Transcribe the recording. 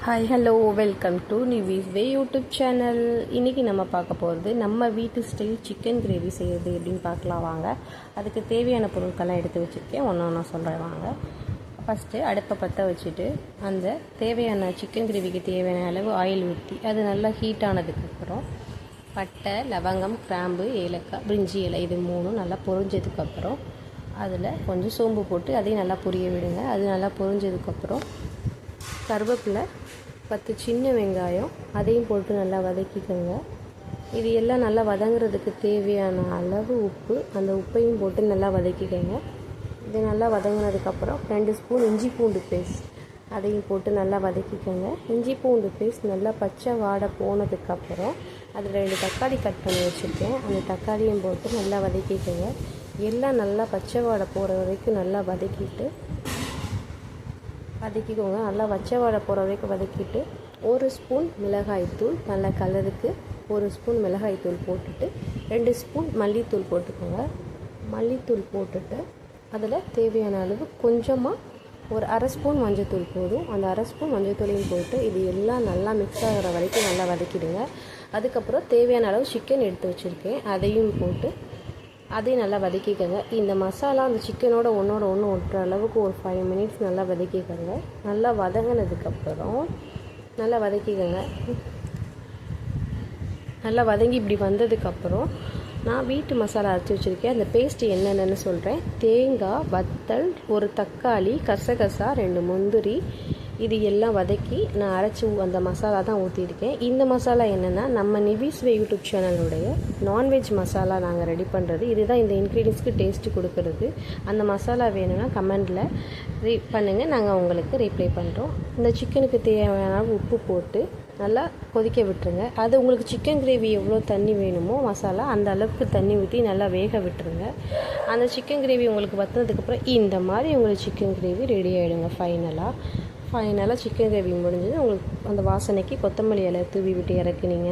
Hi hello welcome to நிவிஸ் way YouTube channel. இன்றைக்கி நம்ம பார்க்க போகிறது நம்ம வீட்டு ஸ்டைல் சிக்கன் கிரேவி செய்கிறது எப்படின்னு பார்க்கலாம் வாங்க. அதுக்கு தேவையான பொருட்கள்லாம் எடுத்து வச்சுருக்கேன், ஒன்று சொல்கிறேன் வாங்க. ஃபஸ்ட்டு அடுப்பை பற்ற வச்சுட்டு அந்த தேவையான சிக்கன் கிரேவிக்கு தேவையான அளவு ஆயில் ஊற்றி அது நல்லா ஹீட் ஆனதுக்கப்புறம் பட்டை, லவங்கம், கிராம்பு, ஏலக்காய், பிரிஞ்சி இலை இது மூணும் நல்லா பொரிஞ்சதுக்கப்புறம் அதில் கொஞ்சம் சோம்பு போட்டு அதையும் நல்லா பொரிய விடுங்க. அது நல்லா பொரிஞ்சதுக்கப்புறம் கருவேப்பிலை, 10 சின்ன வெங்காயம் அதையும் போட்டு நல்லா வதக்கிக்கோங்க. இது எல்லாம் நல்லா வதங்குறதுக்கு தேவையான அளவு உப்பு, அந்த உப்பையும் போட்டு நல்லா வதக்கிக்கோங்க. இது நல்லா வதங்கினதுக்கப்புறம் 2 ஸ்பூன் இஞ்சி பூண்டு பேஸ்ட் அதையும் போட்டு நல்லா வதக்கிக்கோங்க. இஞ்சி பூண்டு பேஸ்ட் நல்லா பச்சை வாடை போனதுக்கப்புறம் அதில் 2 தக்காளி கட் பண்ணி வச்சுருக்கேன், அந்த தக்காளியும் போட்டு நல்லா வதக்கிக்கோங்க. எல்லாம் நல்லா பச்சை வாடை போகிற வரைக்கும் நல்லா வதக்கிக்கோங்க. நல்லா பச்சை வாடை போகிற வரைக்கும் வதக்கிட்டு 1 ஸ்பூன் மிளகாய்த்தூள், நல்ல கலருக்கு 1 ஸ்பூன் மிளகாய்த்தூள் போட்டுட்டு 2 ஸ்பூன் மல்லித்தூள் போட்டுக்கோங்க. மல்லித்தூள் போட்டுட்டு அதில் தேவையான அளவு கொஞ்சமாக ஒரு அரை ஸ்பூன் மஞ்சத்தூள் போதும். அந்த அரை ஸ்பூன் மஞ்சத்தூளையும் போட்டு இது எல்லாம் நல்லா மிக்ஸ் ஆகிற வரைக்கும் நல்லா வதக்கிடுங்க. அதுக்கப்புறம் தேவையான அளவு சிக்கன் எடுத்து வச்சுருக்கேன், அதையும் போட்டு அதையும் நல்லா வதக்கிக்கோங்க. இந்த மசாலா அந்த சிக்கனோட ஒன்றோட ஒன்று ஒட்டுற அளவுக்கு ஒரு 5 மினிட்ஸ் நல்லா வதக்கிக்கோங்க. நல்லா வதங்கினதுக்கப்புறம் நல்லா வதக்கிக்கோங்க. நல்லா வதங்கி இப்படி வந்ததுக்கப்புறம் நான் வீட்டு மசாலா அரைச்சி வச்சுருக்கேன், அந்த பேஸ்ட்டு என்னென்னு சொல்கிறேன். தேங்காய், வத்தல், ஒரு தக்காளி, கசகசா, 2 முந்திரி இது எல்லாம் வதக்கி நான் அரைச்சி அந்த மசாலா தான் ஊற்றிருக்கேன். இந்த மசாலா என்னென்னா நம்ம நிவிஸ் வே யூடியூப் சேனலுடைய நான்வெஜ் மசாலா நாங்கள் ரெடி பண்ணுறது. இதுதான் இந்த இன்க்ரீடியன்ஸ்க்கு டேஸ்ட்டு கொடுக்கறது. அந்த மசாலா வேணும்னா கமெண்டில் பண்ணுங்கள், நாங்கள் உங்களுக்கு ரிப்ளை பண்ணுறோம். இந்த சிக்கனுக்கு தேவையான உப்பு போட்டு நல்லா கொதிக்க விட்டுருங்க. அது உங்களுக்கு சிக்கன் கிரேவி எவ்வளோ தண்ணி வேணுமோ மசாலா அந்த அளவுக்கு தண்ணி ஊற்றி நல்லா வேக விட்டுருங்க. அந்த சிக்கன் கிரேவி உங்களுக்கு வற்றினதுக்கப்புறம் இந்த மாதிரி உங்களுக்கு சிக்கன் கிரேவி ரெடி ஆகிடுங்க. ஃபைனலாக சிக்கன் கிரேவி முடிஞ்சது. உங்களுக்கு அந்த வாசனைக்கு கொத்தமல்லி இலை தூவி விட்டு இறக்குனீங்க.